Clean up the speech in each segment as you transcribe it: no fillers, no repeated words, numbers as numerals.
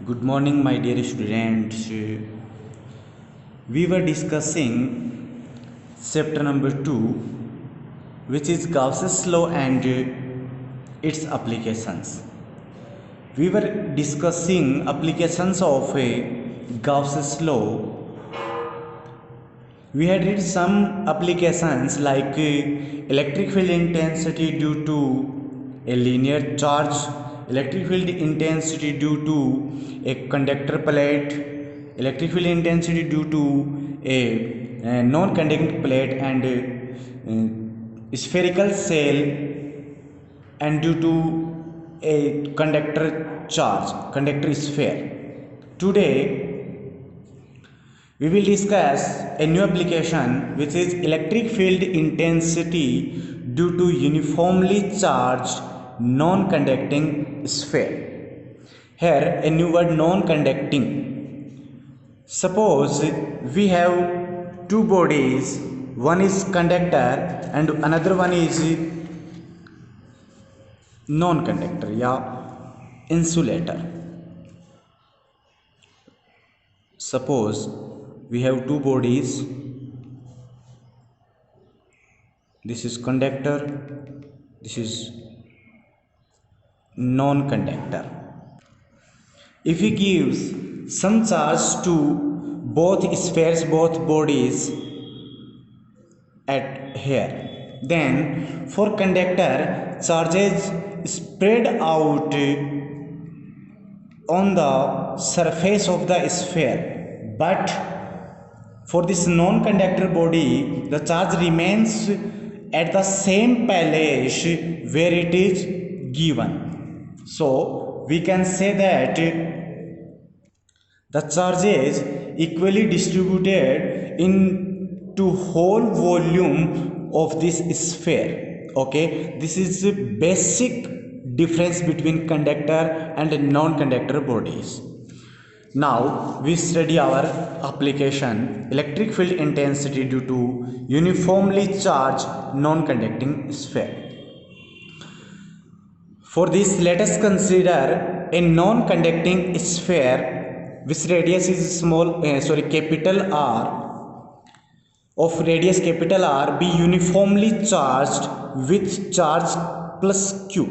Good morning, my dear students. We were discussing chapter number 2, which is Gauss's law and its applications. We were discussing applications of Gauss's law. We had read some applications like electric field intensity due to a linear charge, electric field intensity due to a conductor plate, electric field intensity due to a non-conducting plate and spherical cell, and due to a conductor sphere. Today we will discuss a new application, which is electric field intensity due to uniformly charged non-conducting sphere. Here a new word, non-conducting. Suppose we have two bodies, one is conductor and another one is non-conductor, insulator. Suppose we have two bodies, this is conductor, this is non-conductor. If we give some charge to both spheres, both bodies at here, then for conductor charges spread out on the surface of the sphere, but for this non-conductor body the charge remains at the same place where it is given. So we can say that the charge is equally distributed into whole volume of this sphere. Okay, this is the basic difference between conductor and non-conductor bodies. Now we study our application, electric field intensity due to uniformly charged non-conducting sphere. For this, let us consider a non-conducting sphere which radius is capital R, of radius capital R, be uniformly charged with charge plus Q.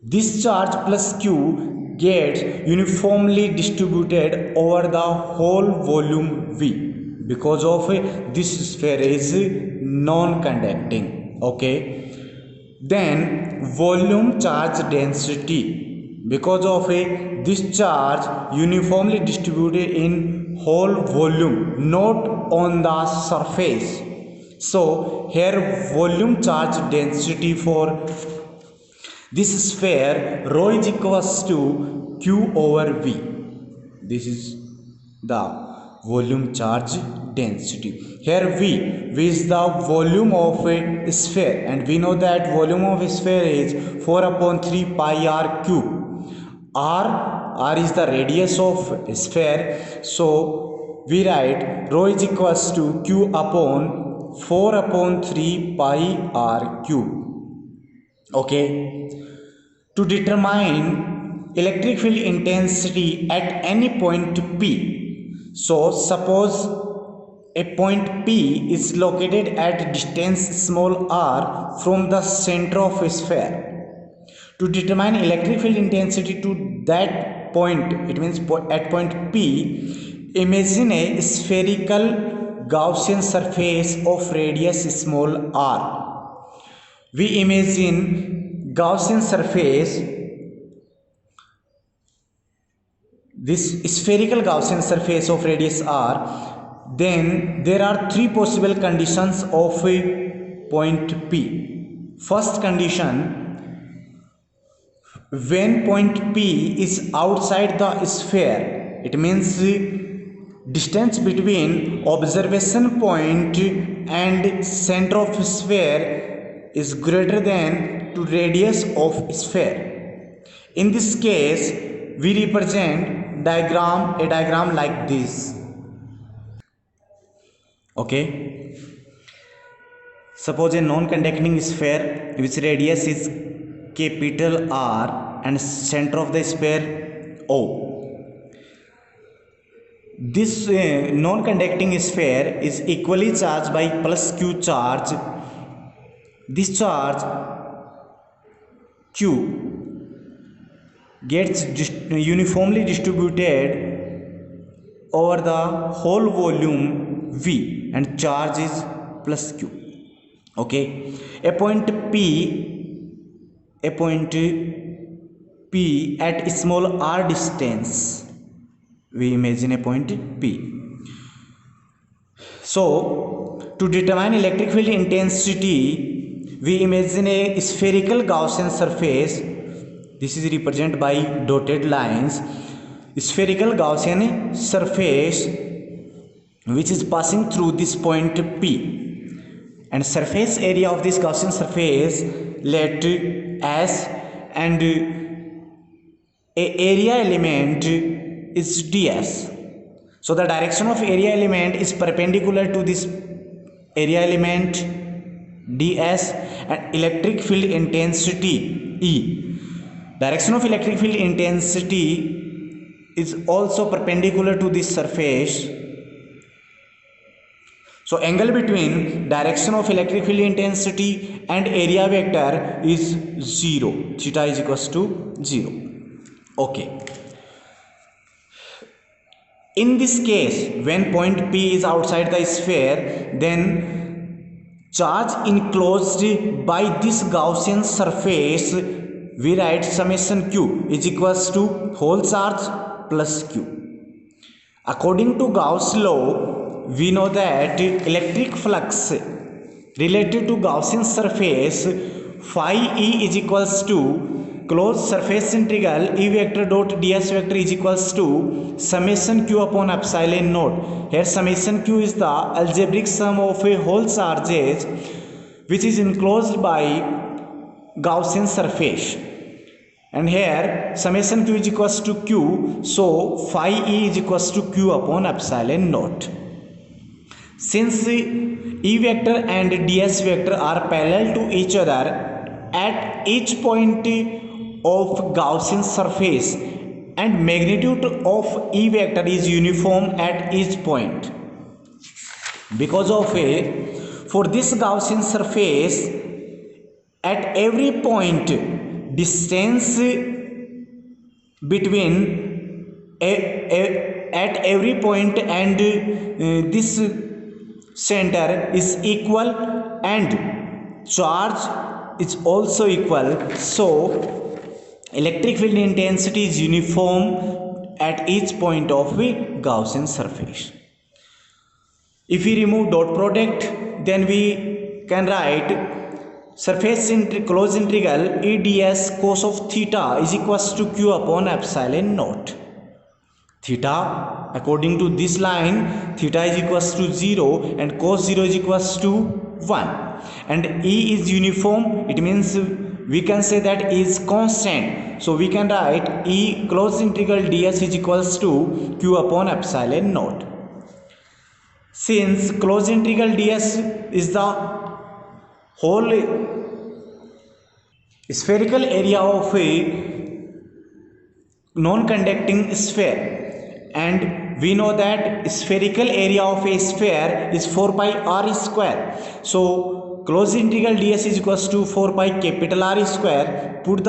This charge plus Q gets uniformly distributed over the whole volume V because of this sphere is non-conducting. Okay, then volume charge density, because of this charge uniformly distributed in whole volume, not on the surface. So here volume charge density for this sphere rho is equals to Q over V. This is the volume charge density. Here V is the volume of a sphere, and we know that volume of a sphere is 4 upon 3 pi r cube. R is the radius of a sphere, so we write rho is equals to Q upon 4 upon 3 pi r cube. Okay, to determine electric field intensity at any point P. So suppose a point P is located at distance small r from the center of a sphere. To determine electric field intensity to that point, it means at point P, imagine a spherical Gaussian surface of radius small r. We imagine Gaussian surface, this spherical Gaussian surface of radius r. Then there are three possible conditions of a point P. First condition, when point P is outside the sphere, it means distance between observation point and center of sphere is greater than to radius of sphere. In this case, we represent a diagram like this. Okay, suppose a non-conducting sphere which radius is capital R and center of the sphere O. This non-conducting sphere is equally charged by plus q charge. This charge q gets uniformly distributed over the whole volume V, and charge is plus q. Okay, a point P at small r distance. We imagine a point P. So, to determine electric field intensity, we imagine a spherical Gaussian surface. This is represented by dotted lines. Spherical Gaussian surface which is passing through this point P, and surface area of this Gaussian surface let S, and a area element is ds. So the direction of area element is perpendicular to this area element ds, and electric field intensity E. Direction of electric field intensity is also perpendicular to this surface. So angle between direction of electric field intensity and area vector is 0. Theta is equals to 0. Okay. In this case, when point P is outside the sphere, then charge enclosed by this Gaussian surface, we write summation Q is equals to whole charge plus Q. According to Gauss law, we know that electric flux related to Gaussian surface phi E is equals to closed surface integral E vector dot ds vector is equals to summation Q upon epsilon naught. Here summation Q is the algebraic sum of a whole charges which is enclosed by Gaussian surface, and here summation Q is equals to Q, so phi E is equals to Q upon epsilon naught. Since E vector and ds vector are parallel to each other at each point of Gaussian surface, and magnitude of E vector is uniform at each point, because of for this Gaussian surface at every point distance between at every point and this center is equal, and charge is also equal. So electric field intensity is uniform at each point of the Gaussian surface. If we remove dot product, then we can write surface closed integral E ds cos of theta is equals to Q upon epsilon naught. Theta, according to this line, theta is equals to 0 and cos 0 is equals to 1, and E is uniform. It means we can say that E is constant. So we can write E closed integral ds is equals to Q upon epsilon naught. Since closed integral ds is the whole spherical area of a non-conducting sphere, and we know that spherical area of a sphere is 4 pi r square. So closed integral ds is equals to 4 pi capital R square. Put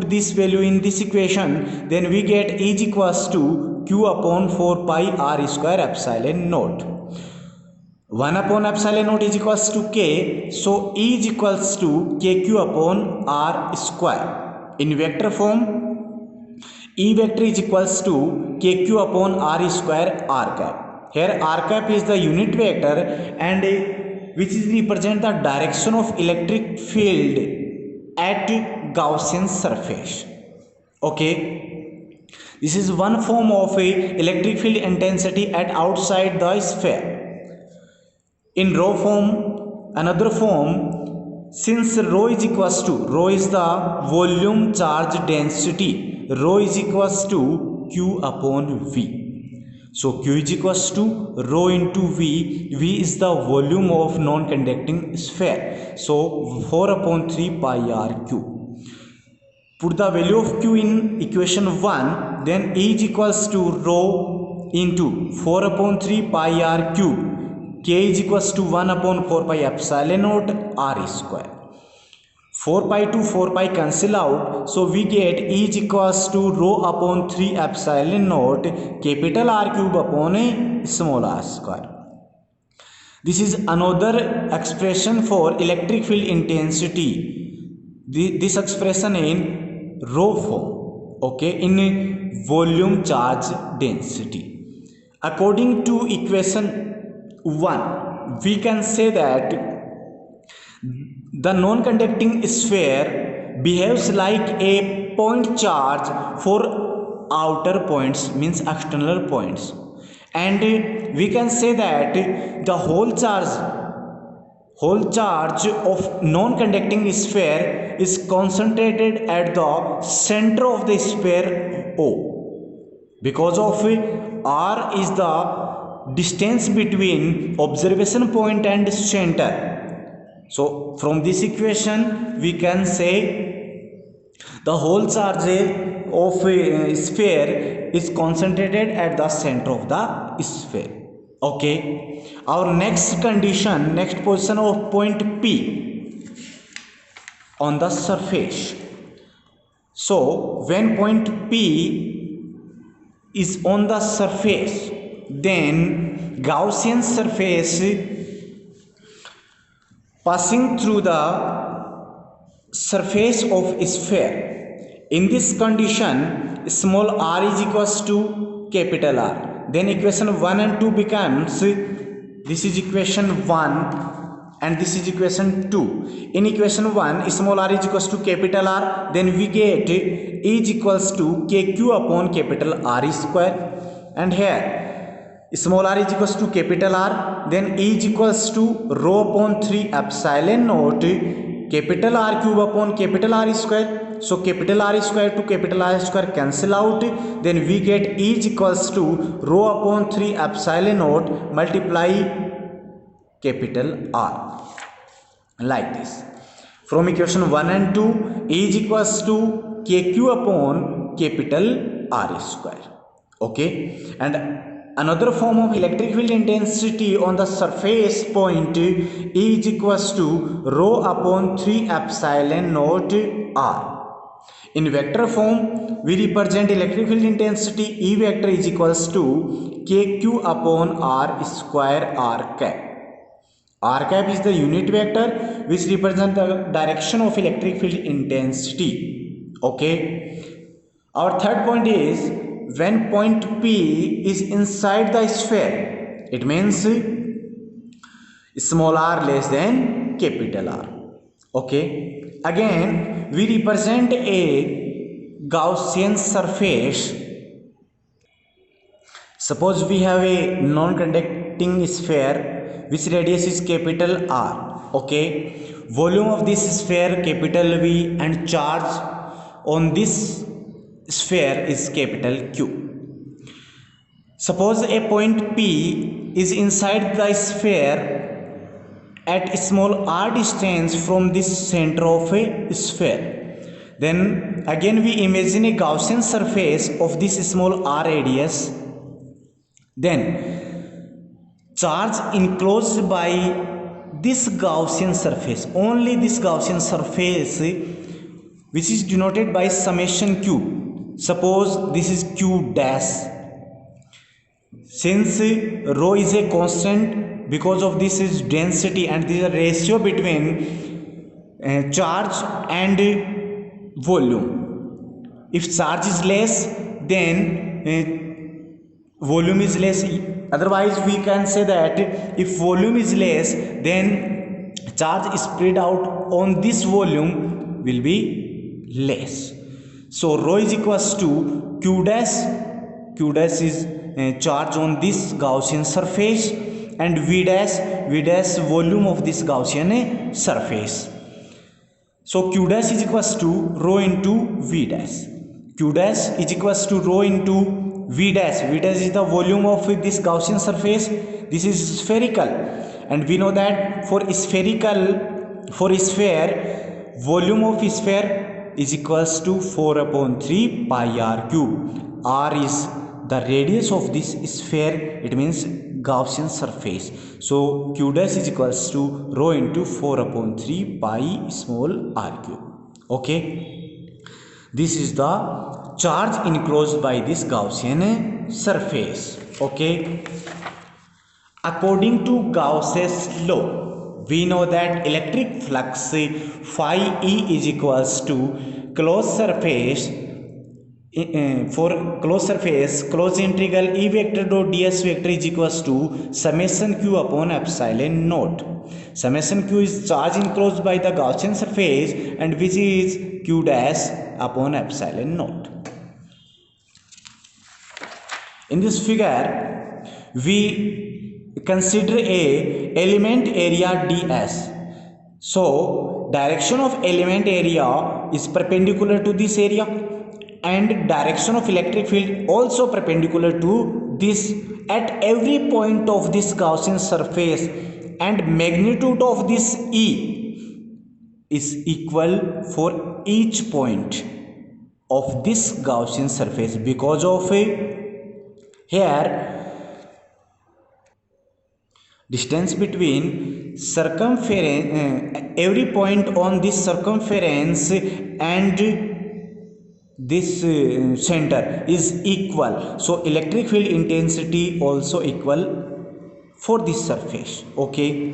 this value in this equation, then we get E is equals to Q upon 4 pi r square epsilon naught. 1 upon epsilon naught is equals to k, so E is equals to kq upon r square. In vector form, E vector is equals to kq upon r square r cap. Here r cap is the unit vector, and which is represent the direction of electric field at Gaussian surface. Okay, this is one form of a electric field intensity at outside the sphere. In rho form, another form, since rho is equals to, rho is the volume charge density, rho is equals to Q upon V. So Q is equals to rho into V. V is the volume of non-conducting sphere. So 4 upon 3 pi r Q. Put the value of Q in equation 1, then E is equals to rho into 4 upon 3 pi r cube, k is equals to 1 upon 4 pi epsilon naught r square. 4 pi to 4 pi cancel out, so we get E is equals to rho upon 3 epsilon naught capital R cube upon a small r square. This is another expression for electric field intensity. This expression in rho form, okay, in volume charge density. According to equation 1, we can say that the non-conducting sphere behaves like a point charge for outer points, means external points, and we can say that the whole charge of non-conducting sphere is concentrated at the center of the sphere O, because of r is the distance between observation point and center. So from this equation we can say the whole charge of a sphere is concentrated at the center of the sphere. Okay, our next condition, next position of point P on the surface. So when point P is on the surface, then Gaussian surface passing through the surface of a sphere. In this condition, small r is equals to capital R. Then equation 1 and 2 becomes, this is equation 1 and this is equation 2. In equation 1, small r is equals to capital R. Then we get E is equals to kq upon capital R square. And here, small r is equals to capital R, then E is equals to rho upon 3 epsilon naught capital R cube upon capital R square. So capital R square to capital R square cancel out, then we get E is equals to rho upon 3 epsilon naught multiply capital R, like this. From equation 1 and 2, E is equals to kq upon capital R square. Okay, and another form of electric field intensity on the surface point E is equals to rho upon 3 epsilon naught R. In vector form, we represent electric field intensity E vector is equals to kq upon R square R cap. R cap is the unit vector which represents the direction of electric field intensity. Okay. Our third point is, when point P is inside the sphere, it means small r less than capital R. Okay. Again, we represent a Gaussian surface. Suppose we have a non-conducting sphere which radius is capital R. Okay. Volume of this sphere capital V and charge on this sphere is capital Q. Suppose a point P is inside the sphere at small r distance from this center of a sphere. Then again we imagine a Gaussian surface of this small r radius. Then charge enclosed by this Gaussian surface, only this Gaussian surface, which is denoted by summation q. Suppose this is q dash. Since rho is a constant, because of this is density and this is a ratio between charge and volume. If charge is less, then volume is less. Otherwise we can say that if volume is less, then charge spread out on this volume will be less. So rho is equals to q dash. Q dash is charge on this Gaussian surface, and v dash volume of this Gaussian surface. So q dash is equals to rho into v dash. Q dash is equals to rho into v dash. V dash is the volume of this Gaussian surface. This is spherical, and we know that for sphere, volume of sphere is equals to 4 upon 3 pi r cube. R is the radius of this sphere, it means Gaussian surface. So q dash is equals to rho into 4 upon 3 pi small r cube. Okay, this is the charge enclosed by this Gaussian surface. Okay, according to Gauss's law, we know that electric flux phi E is equals to closed surface. For closed surface, closed integral E vector dot ds vector is equals to summation q upon epsilon naught. Summation q is charge enclosed by the Gaussian surface, and which is q dash upon epsilon naught. In this figure, we consider a element area ds. So direction of element area is perpendicular to this area, and direction of electric field also perpendicular to this at every point of this Gaussian surface, and magnitude of this E is equal for each point of this Gaussian surface, because of here distance between circumference, every point on this circumference and this center is equal. So electric field intensity also equal for this surface. Okay,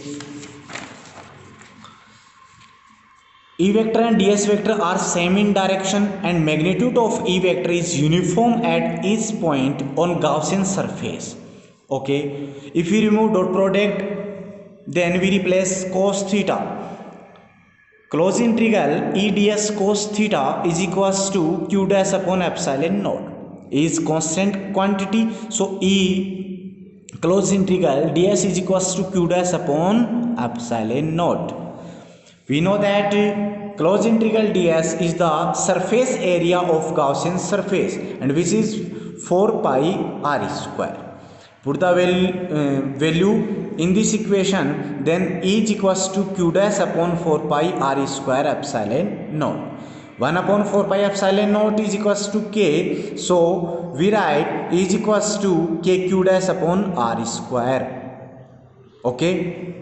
E vector and ds vector are same in direction, and magnitude of E vector is uniform at each point on Gaussian surface. Okay, if we remove dot product, then we replace cos theta. Closed integral E ds cos theta is equals to q dash upon epsilon naught. E is constant quantity, so E closed integral ds is equals to q dash upon epsilon naught. We know that closed integral ds is the surface area of Gaussian surface, and which is 4 pi r square. Put the value in this equation, then E is equals to q dash upon 4 pi r square epsilon naught. 1 upon 4 pi epsilon naught is equals to k, so we write E is equals to k q dash upon r square. Okay,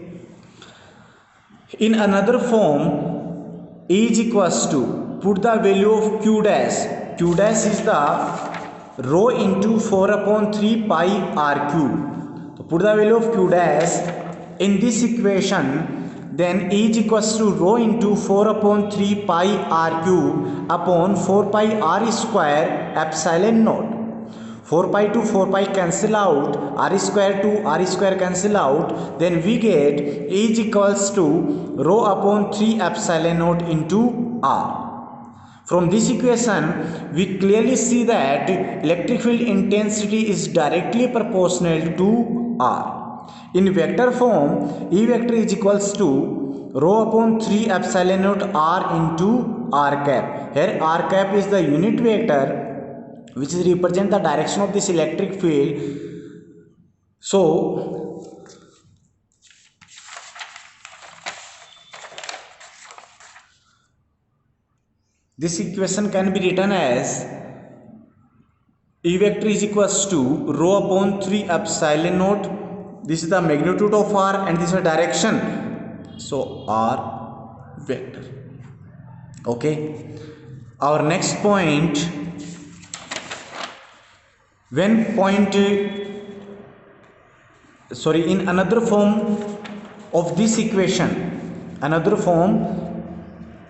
in another form, E is equals to, put the value of q dash. Q dash is the rho into 4 upon 3 pi r cube. So put the value of q dash in this equation, then E is equals to rho into 4 upon 3 pi r cube upon 4 pi r square epsilon naught. 4 pi to 4 pi cancel out, r square to r square cancel out, then we get E is equals to rho upon 3 epsilon naught into r. From this equation, we clearly see that electric field intensity is directly proportional to r. In vector form, E vector is equals to rho upon 3 epsilon naught r into r cap. Here r cap is the unit vector which represents the direction of this electric field. So this equation can be written as E vector is equals to rho upon 3 epsilon naught. This is the magnitude of r, and this is the direction, so r vector. Okay, our next point, when point in another form of this equation, another form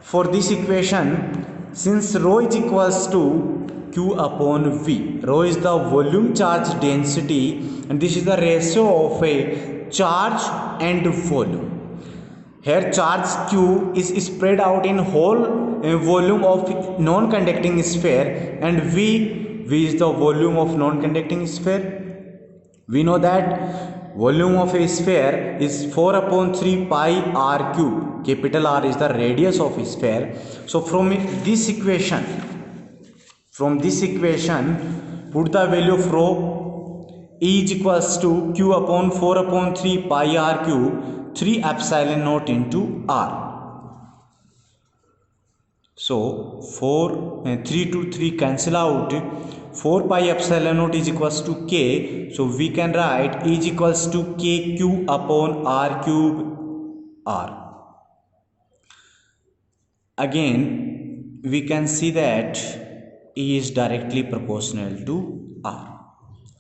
for this equation, since rho is equals to q upon v, rho is the volume charge density, and this is the ratio of a charge and volume. Here charge q is spread out in whole volume of non-conducting sphere, and v is the volume of non-conducting sphere. We know that volume of a sphere is 4 upon 3 pi r cube. Capital R is the radius of a sphere. So from this equation, put the value of rho. E is equals to q upon 4 upon 3 pi r cube, 3 epsilon naught into r. So 3 to 3 cancel out, 4 pi epsilon naught is equals to k. So we can write E is equals to kq upon r cube r. Again, we can see that E is directly proportional to R.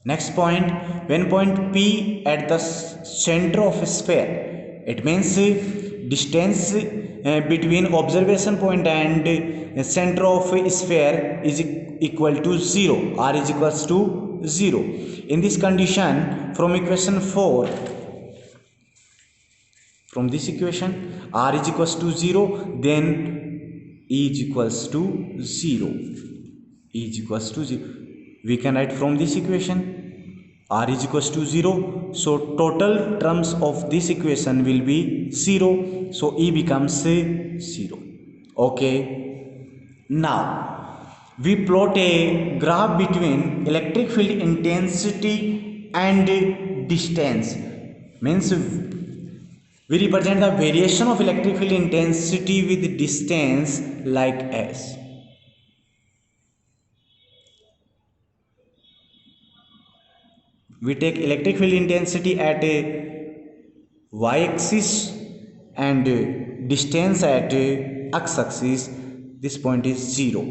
Next point, when point P at the center of a sphere, it means distance between observation point and center of a sphere is equal to 0. R is equals to 0. In this condition, from equation 4, from this equation, R is equals to 0, then E is equals to 0. E is equals to 0. We can write from this equation R is equals to 0. So total terms of this equation will be 0. So E becomes 0. Okay. Now we plot a graph between electric field intensity and distance. Means we represent the variation of electric field intensity with distance like S. We take electric field intensity at a y-axis and distance at x-axis. This point is 0.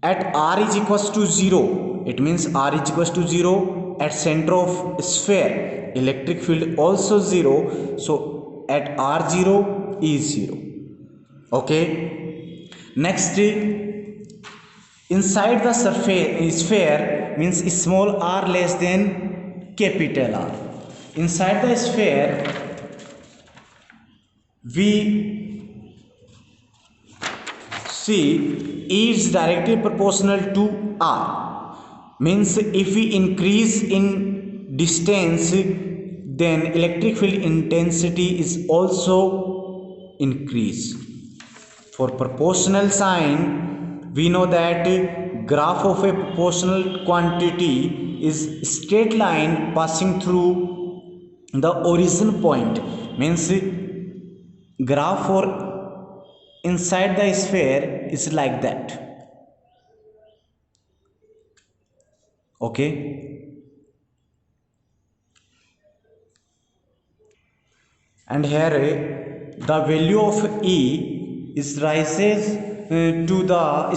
At r is equals to 0, it means r is equals to 0 at center of sphere. Electric field also 0. So at r0 is 0. Okay. Next, inside the surface sphere means small r less than capital R. Inside the sphere, we see E is directly proportional to R. Means if we increase in distance, then electric field intensity is also increased. For proportional sign, we know that graph of a proportional quantity is straight line passing through the origin point. Means graph for inside the sphere is like that. Okay. And here the value of E is rises to the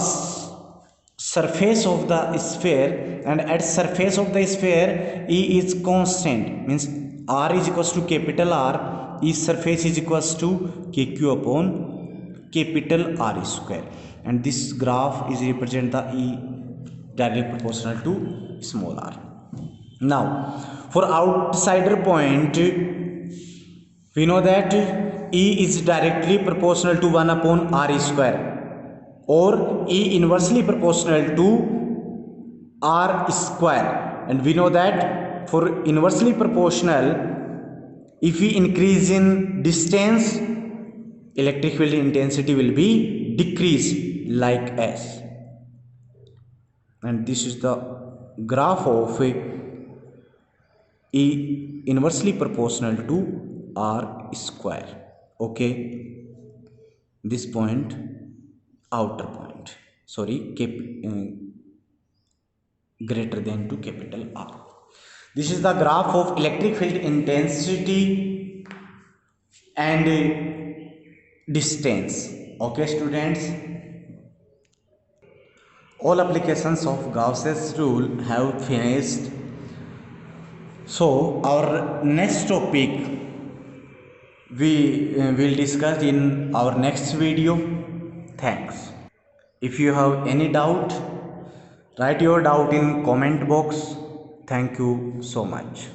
surface of the sphere, and at surface of the sphere E is constant. Means R is equals to capital R, E surface is equals to kq upon capital R square, and this graph is represent the E directly proportional to small r. Now for outsider point, we know that E is directly proportional to 1 upon R square, or E inversely proportional to R square. And we know that for inversely proportional, if we increase in distance, electric field intensity will be decreased like S. And this is the graph of E inversely proportional to R square. Okay, this point, outer point, sorry, greater than to capital R. This is the graph of electric field intensity and distance. Okay students, all applications of Gauss's rule have finished. So our next topic we will discuss in our next video. Thanks. If you have any doubt, write your doubt in comment box. Thank you so much.